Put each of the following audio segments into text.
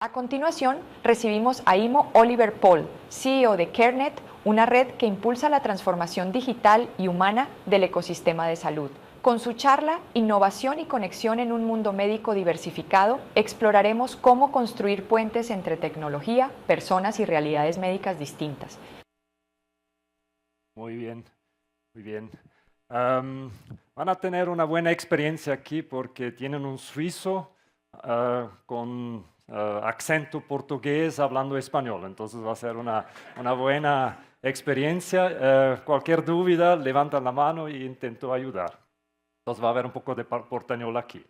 A continuación, recibimos a Imo Oliver Paul, CEO de CareNet, una red que impulsa la transformación digital y humana del ecosistema de salud. Con su charla, Innovación y conexión en un mundo médico diversificado, exploraremos cómo construir puentes entre tecnología, personas y realidades médicas distintas. Muy bien, muy bien. Van a tener una buena experiencia aquí porque tienen un suizo con acento portugués hablando español. Entonces va a ser una buena experiencia. Cualquier duda, levantan la mano y intento ayudar. Entonces va a haber un poco de portuñol aquí.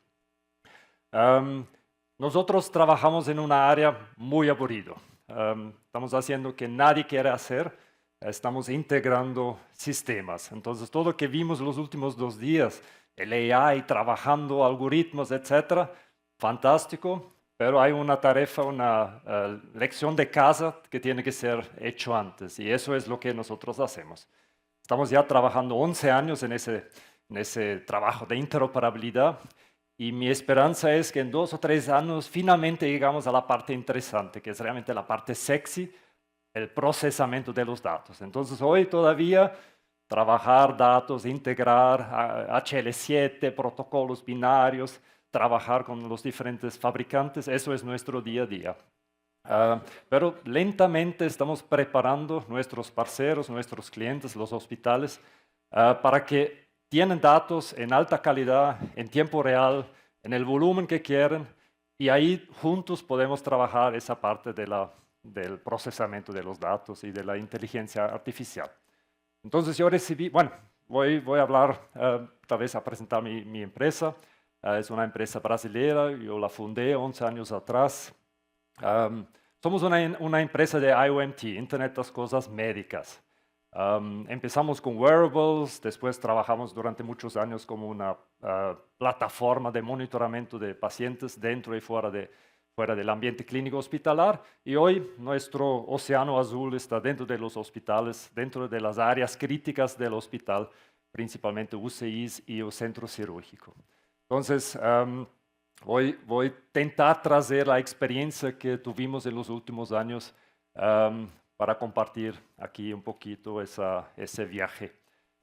Nosotros trabajamos en una área muy aburrida. Estamos haciendo que nadie quiere hacer. Estamos integrando sistemas. Entonces, todo lo que vimos los últimos 2 días, el AI trabajando algoritmos, etcétera, fantástico, pero hay una tarea, una lección de casa que tiene que ser hecho antes, y eso es lo que nosotros hacemos. Estamos ya trabajando 11 años en ese trabajo de interoperabilidad, y mi esperanza es que en 2 o 3 años finalmente llegamos a la parte interesante, que es realmente la parte sexy, el procesamiento de los datos. Entonces, hoy todavía trabajar datos, integrar HL7, protocolos binarios, trabajar con los diferentes fabricantes, eso es nuestro día a día. Pero lentamente estamos preparando nuestros parceros, nuestros clientes, los hospitales, para que tienen datos en alta calidad, en tiempo real, en el volumen que quieren, y ahí juntos podemos trabajar esa parte del procesamiento de los datos y de la inteligencia artificial. Entonces yo recibí, bueno, voy a hablar, tal vez a presentar mi empresa. Es una empresa brasileña, yo la fundé 11 años atrás. Somos una empresa de IoT, Internet de las Cosas Médicas. Empezamos con wearables, después trabajamos durante muchos años como una plataforma de monitoramiento de pacientes dentro y fuera del ambiente clínico hospitalar, y hoy nuestro océano azul está dentro de los hospitales, dentro de las áreas críticas del hospital, principalmente UCIs y el centro cirúrgico. Entonces, voy a intentar traer la experiencia que tuvimos en los últimos años para compartir aquí un poquito ese viaje.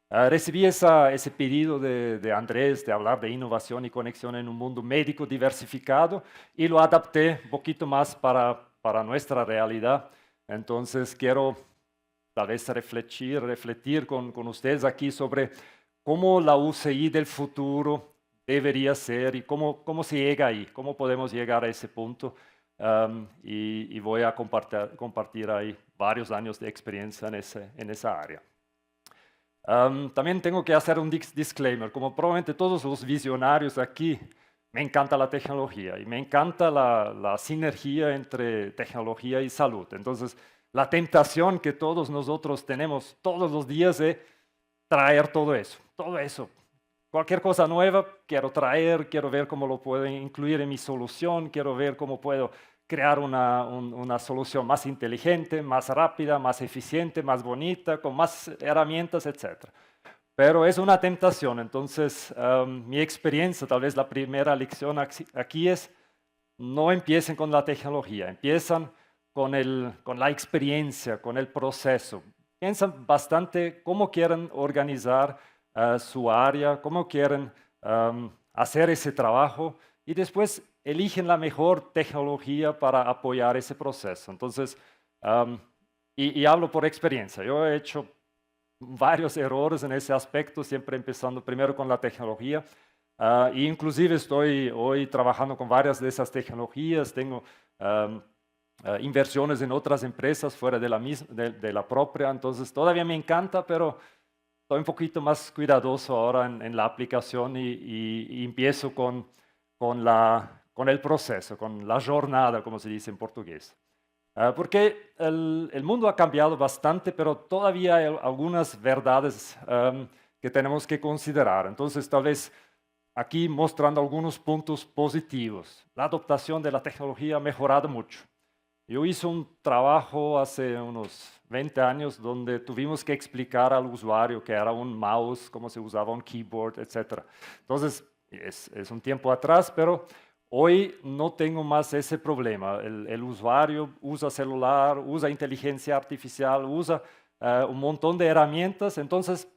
Recibí ese pedido de Andrés de hablar de innovación y conexión en un mundo médico diversificado, y lo adapté un poquito más para nuestra realidad. Entonces quiero tal vez refletir con ustedes aquí sobre cómo la UCI del futuro debería ser y cómo se llega ahí, cómo podemos llegar a ese punto. Y voy a compartir ahí varios años de experiencia en esa área. También tengo que hacer un disclaimer. Como probablemente todos los visionarios aquí, me encanta la tecnología y me encanta la sinergia entre tecnología y salud. Entonces, la tentación que todos nosotros tenemos todos los días es traer todo eso. Cualquier cosa nueva quiero traer, quiero ver cómo lo puedo incluir en mi solución, quiero ver cómo puedo crear una solución más inteligente, más rápida, más eficiente, más bonita, con más herramientas, etc. Pero es una tentación. Entonces, mi experiencia, tal vez la primera lección aquí es: no empiecen con la tecnología, empiezan con la experiencia, con el proceso. Piensan bastante cómo quieren organizar su área, cómo quieren hacer ese trabajo, y después eligen la mejor tecnología para apoyar ese proceso. Entonces, y hablo por experiencia. Yo he hecho varios errores en ese aspecto, siempre empezando primero con la tecnología. Inclusive estoy hoy trabajando con varias de esas tecnologías, tengo inversiones en otras empresas fuera de la propia, entonces todavía me encanta, pero estoy un poquito más cuidadoso ahora en la aplicación, y empiezo con el proceso, con la jornada, como se dice en portugués. Porque el mundo ha cambiado bastante, pero todavía hay algunas verdades que tenemos que considerar. Entonces, tal vez aquí mostrando algunos puntos positivos. La adoptación de la tecnología ha mejorado mucho. Yo hice un trabajo hace unos 20 años donde tuvimos que explicar al usuario qué era un mouse, cómo se usaba un keyboard, etc. Entonces, es un tiempo atrás, pero Hoy no tengo más ese problema. El usuario usa celular, usa inteligencia artificial, usa un montón de herramientas, entonces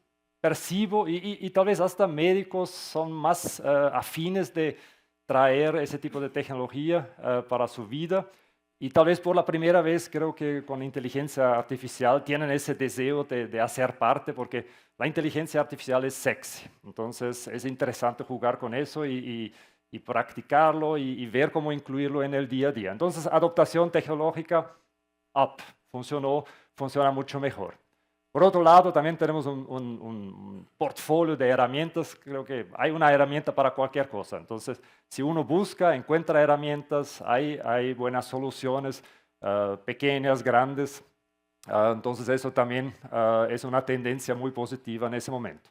percibo, y tal vez hasta médicos son más afines de traer ese tipo de tecnología para su vida. Y tal vez por la primera vez creo que con inteligencia artificial tienen ese deseo de hacer parte, porque la inteligencia artificial es sexy. Entonces es interesante jugar con eso y practicarlo y ver cómo incluirlo en el día a día. Entonces, adoptación tecnológica, up, funciona mucho mejor. Por otro lado, también tenemos un portfolio de herramientas. Creo que hay una herramienta para cualquier cosa. Entonces, si uno busca, encuentra herramientas, hay buenas soluciones, pequeñas, grandes. Entonces, eso también es una tendencia muy positiva en ese momento.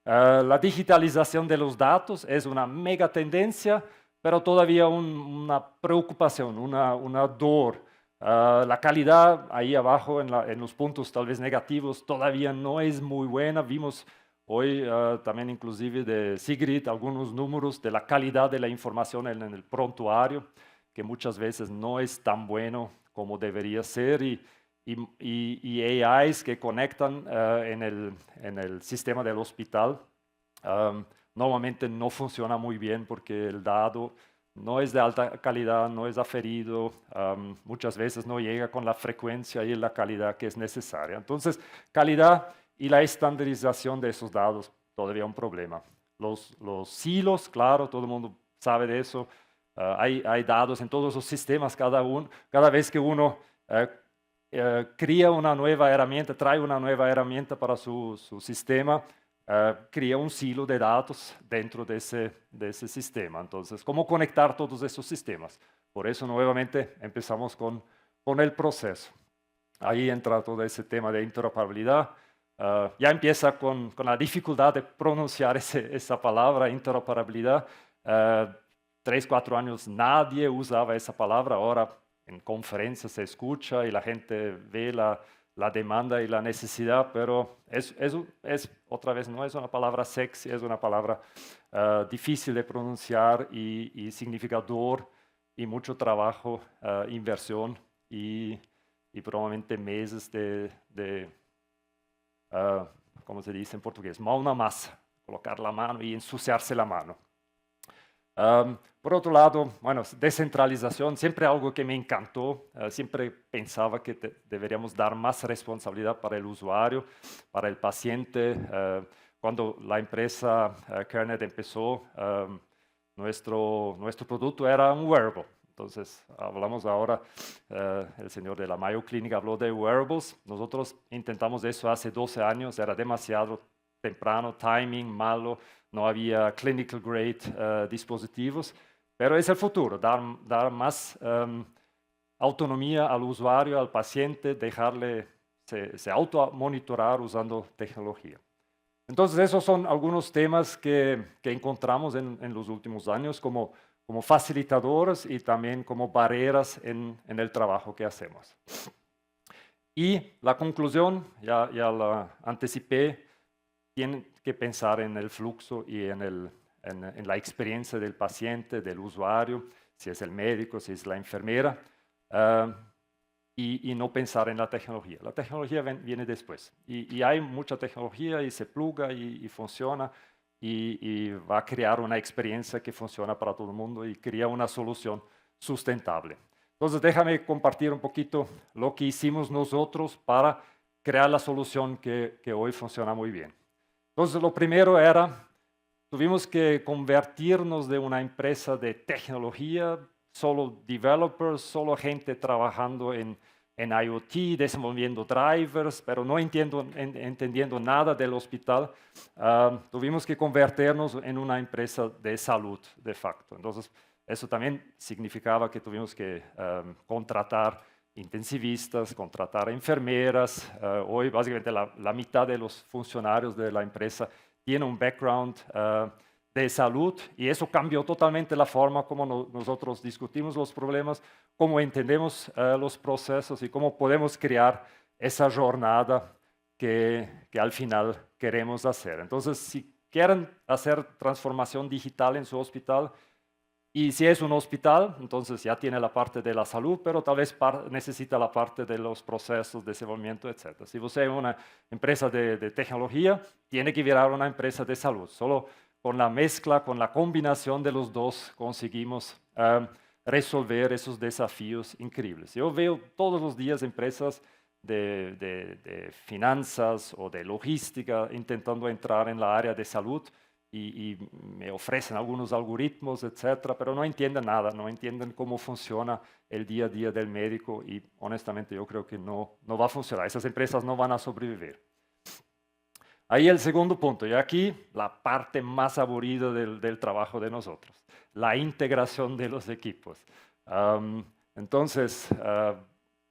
La digitalización de los datos es una mega tendencia, pero todavía una preocupación, una dolor. La calidad ahí abajo en los puntos tal vez negativos todavía no es muy buena. Vimos hoy también inclusive de Sigrid algunos números de la calidad de la información en el prontuario, que muchas veces no es tan bueno como debería ser y AIs que conectan en el sistema del hospital. Normalmente no funciona muy bien porque el dado no es de alta calidad, no es aferido, muchas veces no llega con la frecuencia y la calidad que es necesaria. Entonces, calidad y la estandarización de esos datos, todavía un problema. Los silos, claro, todo el mundo sabe de eso. Hay dados en todos los sistemas, cada vez que uno crea una nueva herramienta, trae una nueva herramienta para su sistema, crea un silo de datos dentro de ese sistema. Entonces, ¿cómo conectar todos esos sistemas? Por eso, nuevamente, empezamos con el proceso. Ahí entra todo ese tema de interoperabilidad. Ya empieza con la dificultad de pronunciar esa palabra, interoperabilidad. 3, 4 años nadie usaba esa palabra, ahora en conferencias se escucha y la gente ve la demanda y la necesidad, pero otra vez no es una palabra sexy, es una palabra difícil de pronunciar y significa dolor y mucho trabajo, inversión y probablemente meses ¿cómo se dice en portugués? Mão na masa, colocar la mano y ensuciarse la mano. Por otro lado, bueno, descentralización, siempre algo que me encantó, siempre pensaba que deberíamos dar más responsabilidad para el usuario, para el paciente. Cuando la empresa CareNet empezó, nuestro producto era un wearable. Entonces, hablamos ahora, el señor de la Mayo Clinic habló de wearables. Nosotros intentamos eso hace 12 años, era demasiado temprano, timing malo, no había clinical grade dispositivos, pero es el futuro, dar más autonomía al usuario, al paciente, dejarle se automonitorar usando tecnología. Entonces, esos son algunos temas que encontramos en los últimos años como facilitadores y también como barreras en el trabajo que hacemos. Y la conclusión, ya la anticipé, tienen que pensar en el flujo y en la experiencia del paciente, del usuario, si es el médico, si es la enfermera, y no pensar en la tecnología. La tecnología viene después. Y hay mucha tecnología y se pluga y funciona y va a crear una experiencia que funciona para todo el mundo y crea una solución sustentable. Entonces, déjame compartir un poquito lo que hicimos nosotros para crear la solución que hoy funciona muy bien. Entonces, lo primero era, tuvimos que convertirnos de una empresa de tecnología, solo developers, solo gente trabajando en IoT, desenvolviendo drivers, pero no entendiendo nada del hospital. Tuvimos que convertirnos en una empresa de salud, de facto. Entonces, eso también significaba que tuvimos que contratar intensivistas, contratar enfermeras. Hoy básicamente la mitad de los funcionarios de la empresa tiene un background de salud y eso cambió totalmente la forma como nosotros discutimos los problemas, cómo entendemos los procesos y cómo podemos crear esa jornada que al final queremos hacer. Entonces, si quieren hacer transformación digital en su hospital, Y si es un hospital, entonces ya tiene la parte de la salud, pero tal vez necesita la parte de los procesos, desenvolvimiento, etc. Si usted es una empresa de tecnología, tiene que virar una empresa de salud. Solo con la mezcla, con la combinación de los dos, conseguimos resolver esos desafíos increíbles. Yo veo todos los días empresas de finanzas o de logística intentando entrar en la área de salud y me ofrecen algunos algoritmos, etcétera, pero no entienden nada, no entienden cómo funciona el día a día del médico y honestamente yo creo que no va a funcionar. Esas empresas no van a sobrevivir. Ahí el segundo punto, y aquí la parte más aburrida del trabajo de nosotros, la integración de los equipos. Entonces,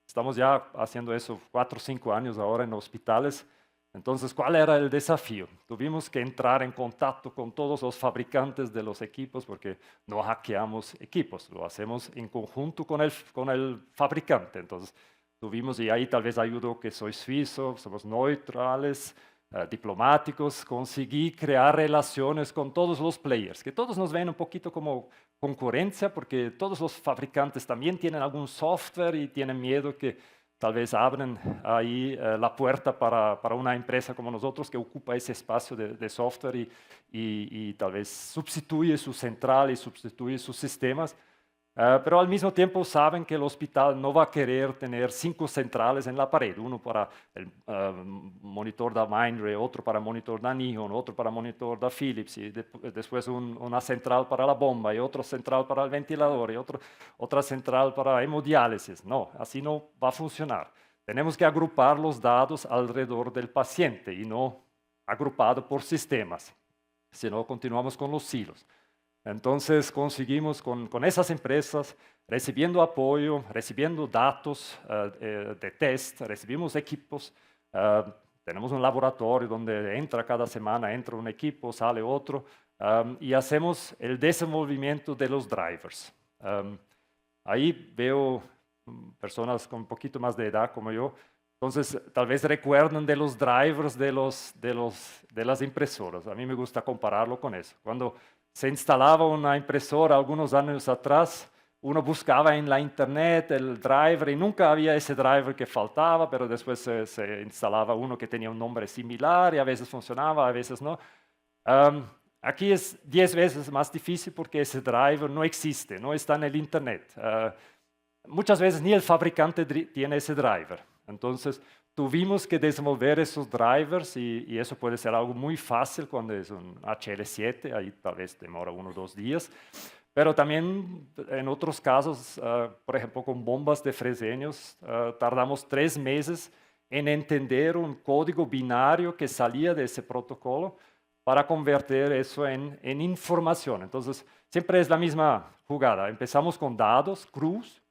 estamos ya haciendo eso 4 o 5 años ahora en hospitales. Entonces, ¿cuál era el desafío? Tuvimos que entrar en contacto con todos los fabricantes de los equipos porque no hackeamos equipos, lo hacemos en conjunto con el fabricante. Entonces, tuvimos, y ahí tal vez ayudó que soy suizo, somos neutrales, diplomáticos, conseguí crear relaciones con todos los players, que todos nos ven un poquito como concurrencia, porque todos los fabricantes también tienen algún software y tienen miedo que tal vez abren ahí la puerta para una empresa como nosotros que ocupa ese espacio de software y tal vez sustituye su central y sustituye sus sistemas. Pero al mismo tiempo saben que el hospital no va a querer tener 5 centrales en la pared, uno para el monitor da Mindray, otro para monitor da Nihon, otro para monitor da Philips, y después una central para la bomba, y otra central para el ventilador, y otra central para hemodiálisis. No, así no va a funcionar. Tenemos que agrupar los datos alrededor del paciente y no agrupado por sistemas, si no continuamos con los silos. Entonces conseguimos con esas empresas, recibiendo apoyo, recibiendo datos de test, recibimos equipos, tenemos un laboratorio donde entra cada semana, entra un equipo, sale otro, y hacemos el desenvolvimiento de los drivers. Ahí veo personas con un poquito más de edad como yo, entonces tal vez recuerdan de los drivers de las impresoras. A mí me gusta compararlo con eso. Cuando se instalaba una impresora algunos años atrás, uno buscaba en la internet el driver y nunca había ese driver que faltaba, pero después se instalaba uno que tenía un nombre similar y a veces funcionaba, a veces no. Aquí es 10 veces más difícil porque ese driver no existe, no está en el internet. Muchas veces ni el fabricante tiene ese driver. Entonces, tuvimos que desenvolver esos drivers y eso puede ser algo muy fácil cuando es un HL7, ahí tal vez demora 1 o 2 días. Pero también en otros casos, por ejemplo, con bombas de Fresenius, tardamos 3 meses en entender un código binario que salía de ese protocolo para convertir eso en información. Entonces, siempre es la misma jugada. Empezamos con datos crus,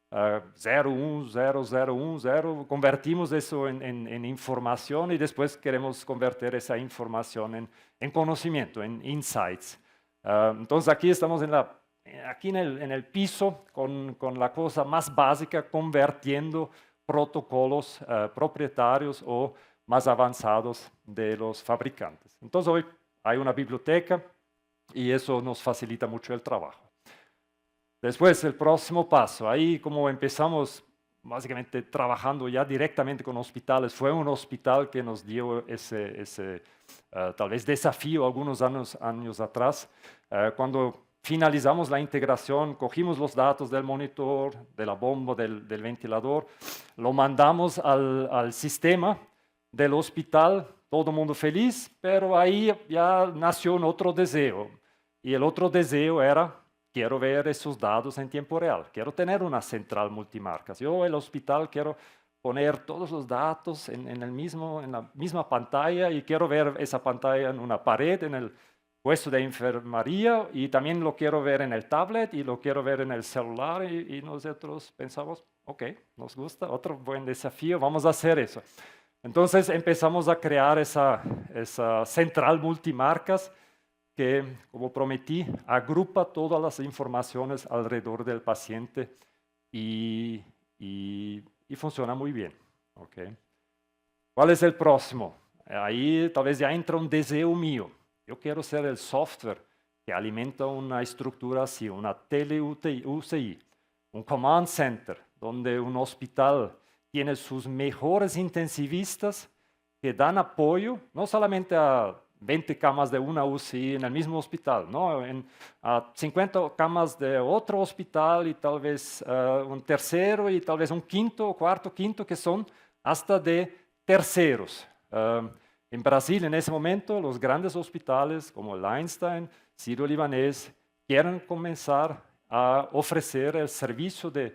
0, 1, 0, 0, 1, 0, convertimos eso en información y después queremos convertir esa información en conocimiento, en insights. Entonces aquí estamos en el piso con la cosa más básica, convirtiendo protocolos propietarios o más avanzados de los fabricantes. Entonces hoy hay una biblioteca y eso nos facilita mucho el trabajo. Después, el próximo paso, ahí como empezamos básicamente trabajando ya directamente con hospitales, fue un hospital que nos dio ese tal vez desafío algunos años atrás. Cuando finalizamos la integración, cogimos los datos del monitor, de la bomba, del ventilador, lo mandamos al sistema del hospital, todo el mundo feliz, pero ahí ya nació un otro deseo. Y el otro deseo era: quiero ver esos datos en tiempo real, quiero tener una central multimarcas. Yo, el hospital, quiero poner todos los datos en la misma pantalla y quiero ver esa pantalla en una pared, en el puesto de enfermería y también lo quiero ver en el tablet y lo quiero ver en el celular y nosotros pensamos, ok, nos gusta, otro buen desafío, vamos a hacer eso. Entonces empezamos a crear esa central multimarcas que, como prometí, agrupa todas las informaciones alrededor del paciente y funciona muy bien. ¿Okay? ¿Cuál es el próximo? Ahí tal vez ya entra un deseo mío. Yo quiero ser el software que alimenta una estructura así, una tele-UCI, un command center, donde un hospital tiene sus mejores intensivistas que dan apoyo, no solamente a 20 camas de una UCI en el mismo hospital, ¿no? A 50 camas de otro hospital y tal vez un tercero y tal vez un quinto o cuarto, quinto, que son hasta de terceros. En Brasil, en ese momento, los grandes hospitales como el Einstein, Sírio-Libanês, quieren comenzar a ofrecer el servicio de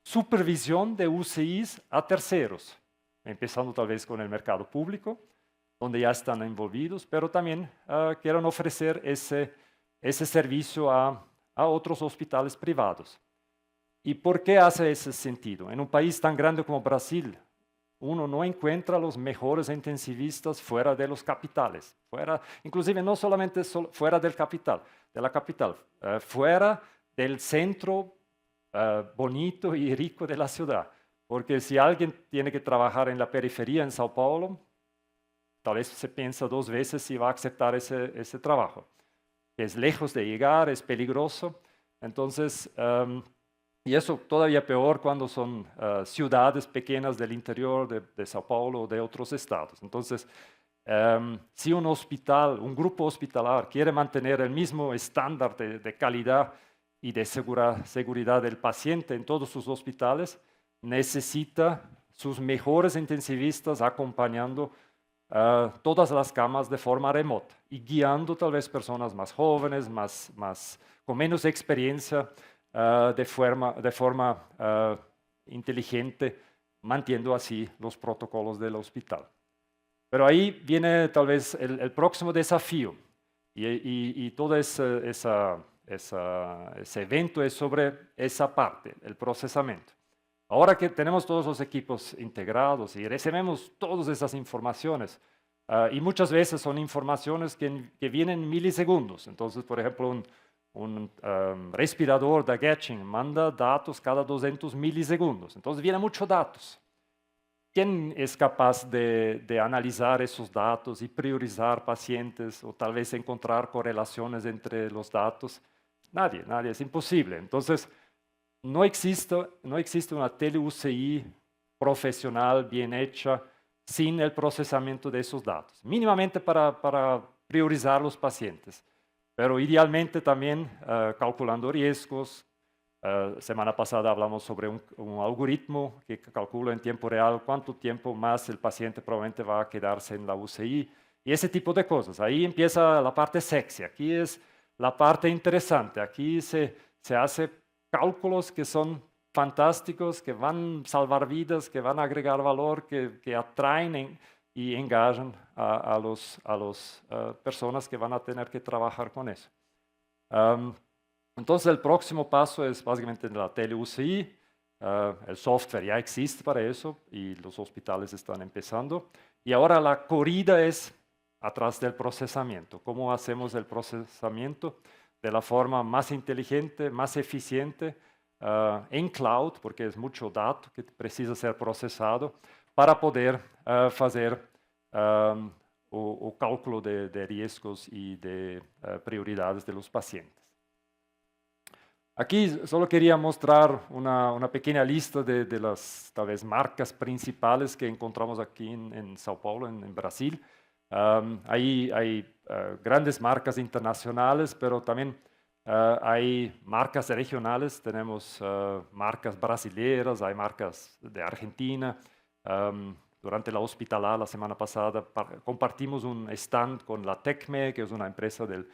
supervisión de UCIs a terceros, empezando tal vez con el mercado público, donde ya están envolvidos, pero también quieren ofrecer ese servicio a otros hospitales privados. ¿Y por qué hace ese sentido? En un país tan grande como Brasil, uno no encuentra los mejores intensivistas fuera de los capitales, inclusive no solamente fuera del capital, de la capital, fuera del centro bonito y rico de la ciudad. Porque si alguien tiene que trabajar en la periferia en Sao Paulo, tal vez se piensa dos veces si va a aceptar ese trabajo. Es lejos de llegar, es peligroso. Entonces, y eso todavía peor cuando son ciudades pequeñas del interior de Sao Paulo o de otros estados. Entonces, si un hospital, un grupo hospitalar quiere mantener el mismo estándar de calidad y de seguridad del paciente en todos sus hospitales, necesita sus mejores intensivistas acompañando todas las camas de forma remota y guiando tal vez personas más jóvenes, con menos experiencia, de forma inteligente, manteniendo así los protocolos del hospital. Pero ahí viene tal vez el próximo desafío y todo ese evento es sobre esa parte, el procesamiento. Ahora que tenemos todos los equipos integrados y recibimos todas esas informaciones, y muchas veces son informaciones que vienen en milisegundos. Entonces, por ejemplo, un respirador de Getching manda datos cada 200 milisegundos. Entonces, vienen muchos datos. ¿Quién es capaz de analizar esos datos y priorizar pacientes o tal vez encontrar correlaciones entre los datos? Nadie, es imposible. Entonces, no existe una tele-UCI profesional bien hecha sin el procesamiento de esos datos, mínimamente para priorizar los pacientes, pero idealmente también calculando riesgos. Semana pasada hablamos sobre un algoritmo que calcula en tiempo real cuánto tiempo más el paciente probablemente va a quedarse en la UCI y ese tipo de cosas. Ahí empieza la parte sexy, aquí es la parte interesante, aquí se hace cálculos que son fantásticos, que van a salvar vidas, que van a agregar valor, que atraen y engañan a las personas que van a tener que trabajar con eso. Entonces el próximo paso es básicamente la tele-UCI. El software ya existe para eso y los hospitales están empezando. Y ahora la corrida es atrás del procesamiento. ¿Cómo hacemos el procesamiento de la forma más inteligente, más eficiente, en cloud, porque es mucho dato que precisa ser procesado, para poder hacer o cálculo de riesgos y de prioridades de los pacientes? Aquí solo quería mostrar una pequeña lista de las tal vez marcas principales que encontramos aquí en Sao Paulo, en Brasil. Hay grandes marcas internacionales, pero también hay marcas regionales. Tenemos marcas brasileras, hay marcas de Argentina. Durante la hospitalar la semana pasada compartimos un stand con la Tecme, que es una empresa de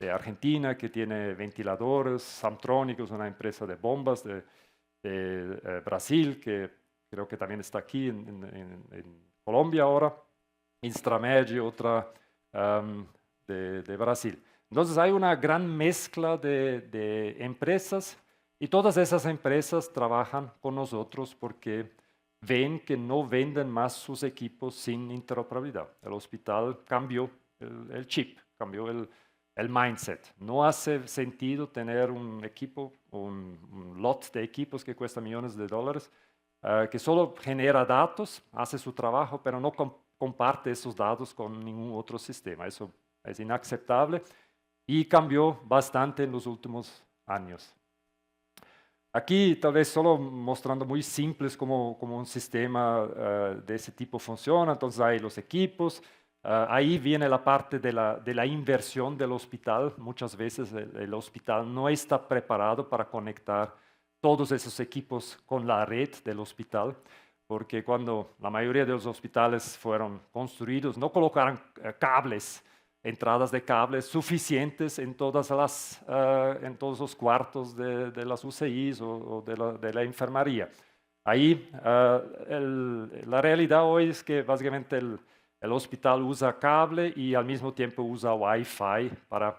Argentina que tiene ventiladores. Samtronic es una empresa de bombas de Brasil, que creo que también está aquí en Colombia ahora. Instramed, otra de Brasil. Entonces hay una gran mezcla de empresas y todas esas empresas trabajan con nosotros porque ven que no venden más sus equipos sin interoperabilidad. El hospital cambió el chip, cambió el mindset. No hace sentido tener un equipo, un lot de equipos que cuesta millones de dólares, que solo genera datos, hace su trabajo, pero no comparte esos datos con ningún otro sistema. Eso es inaceptable. y cambió bastante en los últimos años. Aquí tal vez solo mostrando muy simples cómo un sistema de ese tipo funciona. Entonces hay los equipos, ahí viene la parte de la inversión del hospital. Muchas veces el hospital no está preparado para conectar todos esos equipos con la red del hospital, porque cuando la mayoría de los hospitales fueron construidos, no colocaron cables, entradas de cables suficientes en todos los cuartos de las UCIs o de la enfermería. Ahí la realidad hoy es que básicamente el hospital usa cable y al mismo tiempo usa Wi-Fi para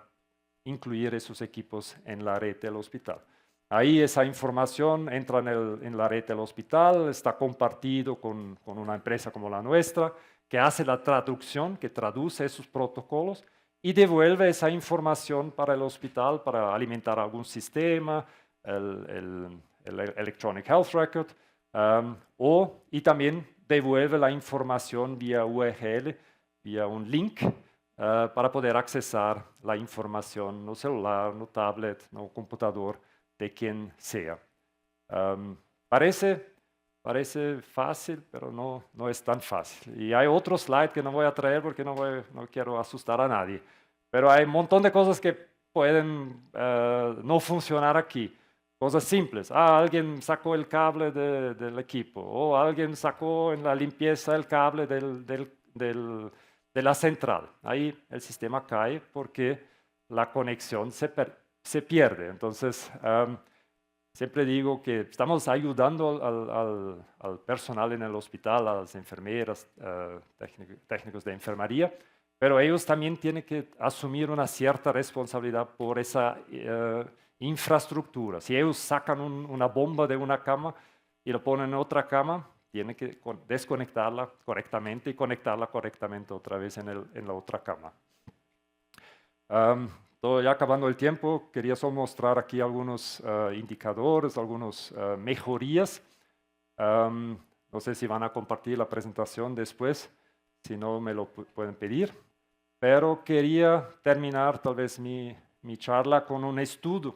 incluir esos equipos en la red del hospital. Ahí esa información entra en la red del hospital, está compartido con una empresa como la nuestra, que hace la traducción, que traduce esos protocolos y devuelve esa información para el hospital para alimentar algún sistema, el Electronic Health Record, y también devuelve la información vía URL, vía un link, para poder accesar la información no celular, no tablet, no computador, de quien sea. Parece fácil, pero no es tan fácil. Y hay otro slide que no voy a traer porque no quiero asustar a nadie. Pero hay un montón de cosas que pueden no funcionar aquí. Cosas simples. Alguien sacó el cable del equipo. O alguien sacó en la limpieza el cable de la central. Ahí el sistema cae porque la conexión se pierde. Entonces, siempre digo que estamos ayudando al personal en el hospital, a las enfermeras, técnicos de enfermería, pero ellos también tienen que asumir una cierta responsabilidad por esa infraestructura. Si ellos sacan una bomba de una cama y la ponen en otra cama, tienen que desconectarla correctamente y conectarla correctamente otra vez en la otra cama. Ya acabando el tiempo, quería solo mostrar aquí algunos indicadores, algunas mejorías. No sé si van a compartir la presentación después, si no me lo pueden pedir. Pero quería terminar tal vez mi charla con un estudio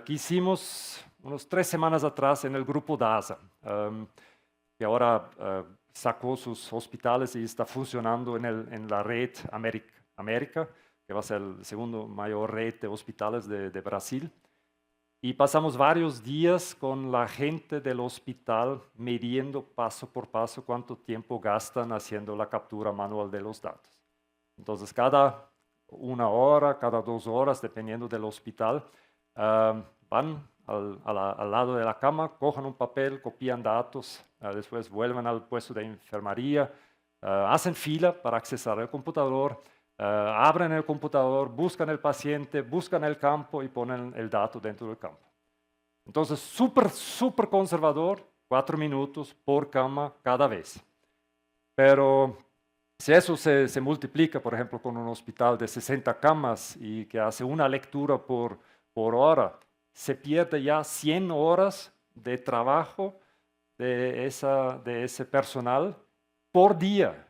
que hicimos unas 3 semanas atrás en el grupo DASA, que ahora sacó sus hospitales y está funcionando en la red América, que va a ser el segundo mayor red de hospitales de Brasil. Y pasamos varios días con la gente del hospital midiendo paso por paso cuánto tiempo gastan haciendo la captura manual de los datos. Entonces, cada 1 hora, cada 2 horas, dependiendo del hospital, van al lado de la cama, cogen un papel, copian datos, después vuelven al puesto de enfermería, hacen fila para accesar al computador, abren el computador, buscan el paciente, buscan el campo y ponen el dato dentro del campo. Entonces, súper conservador, 4 minutos por cama cada vez. Pero si eso se multiplica, por ejemplo, con un hospital de 60 camas y que hace una lectura por hora, se pierde ya 100 horas de trabajo de ese personal por día.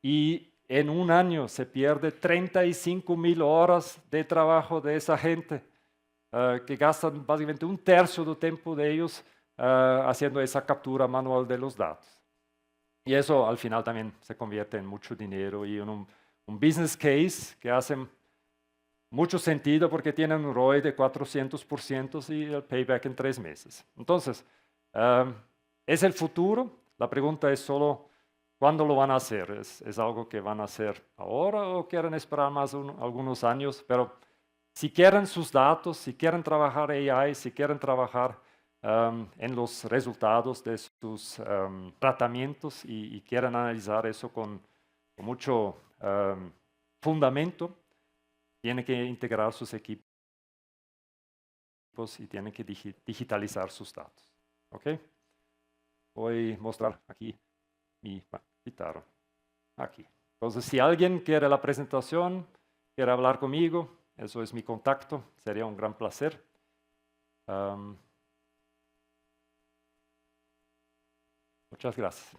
Y en un año se pierde 35,000 horas de trabajo de esa gente, que gastan básicamente 1/3 del tiempo de ellos haciendo esa captura manual de los datos. Y eso al final también se convierte en mucho dinero y en un business case que hace mucho sentido porque tienen un ROI de 400% y el payback en 3 meses. Entonces, es el futuro. La pregunta es solo, ¿cuándo lo van a hacer? ¿Es algo que van a hacer ahora o quieren esperar más algunos años? Pero si quieren sus datos, si quieren trabajar AI, si quieren trabajar en los resultados de sus tratamientos y quieren analizar eso con mucho fundamento, tienen que integrar sus equipos y tienen que digitalizar sus datos. ¿Ok? Voy a mostrar aquí mi guitarra. Aquí. Entonces, si alguien quiere la presentación, quiere hablar conmigo, eso es mi contacto, sería un gran placer. Muchas gracias.